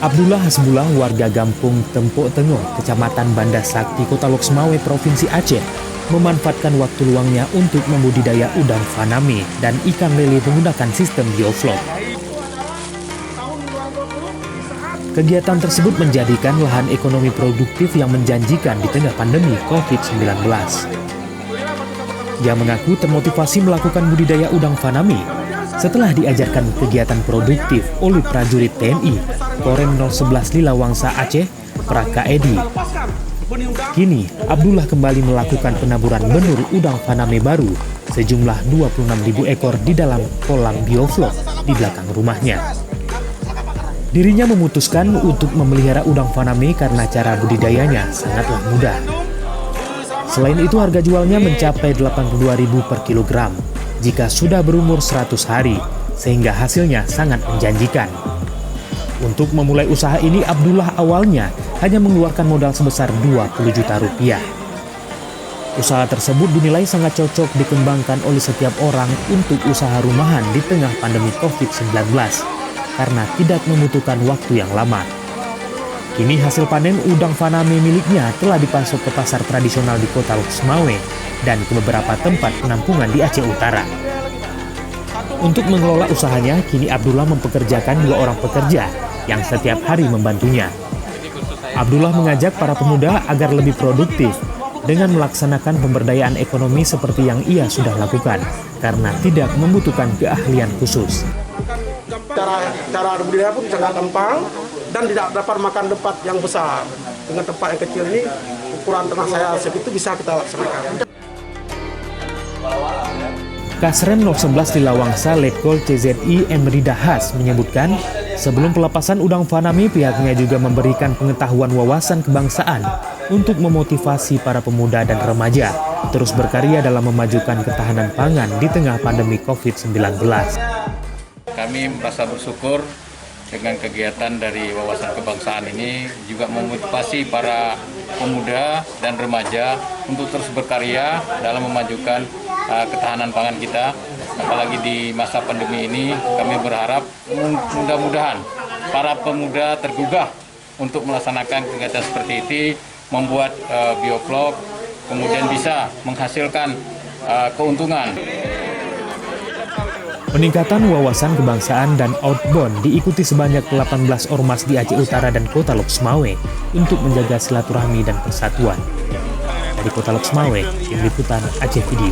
Abdullah Hasbullah, warga Gampung Tempok Tengah, Kecamatan Banda Sakti, Kota Lok Sumawe, Provinsi Aceh, memanfaatkan waktu luangnya untuk membudidaya udang faname dan ikan lele menggunakan sistem bioflok. Kegiatan tersebut menjadikan lahan ekonomi produktif yang menjanjikan di tengah pandemi COVID-19. Dia mengaku termotivasi melakukan budidaya udang faname setelah diajarkan kegiatan produktif oleh prajurit TNI Korem 011 Lilawangsa Aceh, Praka Edi. Kini, Abdullah kembali melakukan penaburan benur udang faname baru sejumlah 26.000 ekor di dalam kolam bioflok di belakang rumahnya. Dirinya memutuskan untuk memelihara udang faname karena cara budidayanya sangatlah mudah. Selain itu, harga jualnya mencapai 82.000 per kilogram jika sudah berumur 100 hari, sehingga hasilnya sangat menjanjikan. Untuk memulai usaha ini, Abdullah awalnya hanya mengeluarkan modal sebesar 20 juta rupiah. Usaha tersebut dinilai sangat cocok dikembangkan oleh setiap orang untuk usaha rumahan di tengah pandemi COVID-19 karena tidak membutuhkan waktu yang lama. Kini hasil panen udang faname miliknya telah dipasok ke pasar tradisional di Kota Lok Sumawe dan ke beberapa tempat penampungan di Aceh Utara. Untuk mengelola usahanya, kini Abdullah mempekerjakan 2 orang pekerja yang setiap hari membantunya. Abdullah mengajak para pemuda agar lebih produktif dengan melaksanakan pemberdayaan ekonomi seperti yang ia sudah lakukan karena tidak membutuhkan keahlian khusus. Cara budidaya pun sangat gampang dan tidak dapat makan tempat yang besar. Dengan tempat yang kecil ini, ukuran tanah saya segitu bisa kita laksanakan. Kasrem 011 Lilawangsa Letkol CZI Emri Dahas menyebutkan, sebelum pelepasan udang faname, pihaknya juga memberikan pengetahuan wawasan kebangsaan untuk memotivasi para pemuda dan remaja terus berkarya dalam memajukan ketahanan pangan di tengah pandemi COVID-19. Kami merasa bersyukur dengan kegiatan dari wawasan kebangsaan ini juga memotivasi para pemuda dan remaja untuk terus berkarya dalam memajukan ketahanan pangan kita. Apalagi di masa pandemi ini, kami berharap mudah-mudahan para pemuda tergugah untuk melaksanakan kegiatan seperti ini, membuat bioflok, kemudian bisa menghasilkan keuntungan. Peningkatan wawasan kebangsaan dan outbound diikuti sebanyak 18 ormas di Aceh Utara dan Kota Lok Sumawe untuk menjaga silaturahmi dan persatuan. Dari Kota Lok Sumawe, Tim Liputan Aceh Video.